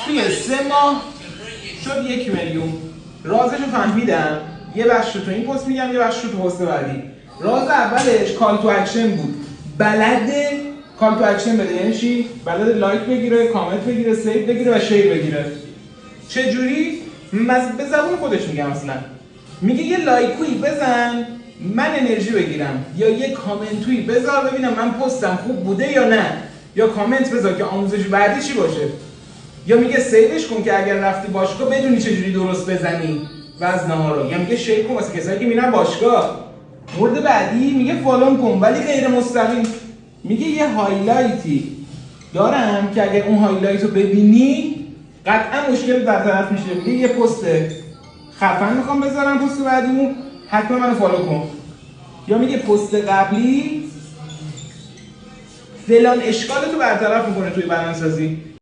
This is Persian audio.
توی 3 ماه شد 1 میلیون. رازش رو فهمیدم. یه بخش رو تو این پست میگم، یه بخش رو تو پست بعدی. راز اولش کال تو اکشن بود. بلده کال تو اکشن بده، یعنی چی؟ بلده لایک بگیره، کامنت بگیره، سیو بگیره و شیر بگیره. چه جوری؟ به زبون خودش میگم اصلا. میگه یه لایکویی بزن من انرژی بگیرم، یا یه کامنتویی بذار ببینم من پستم خوب بوده یا نه، یا کامنت بذار که آموزش بعدی چی باشه، یا میگه سیوش کن که اگر رفتی باشگاه بدونی چجوری درست بزنی وزنه‌ها رو، یا میگه شیر کن واسه کسایی که میرن باشگاه. مورد بعدی میگه فالو کن ولی غیر مستقیم. میگه یه هایلایتی دارم که اگر اون هایلایت رو ببینی قطعا مشکل برطرف میشه. میگه یه پست خفن میخوام بذارم پست بعدیمون، حتما منو فالو کن. یا میگه پست قبلی فلان اشکالتو برطرف میکنه توی بیان‌سازی.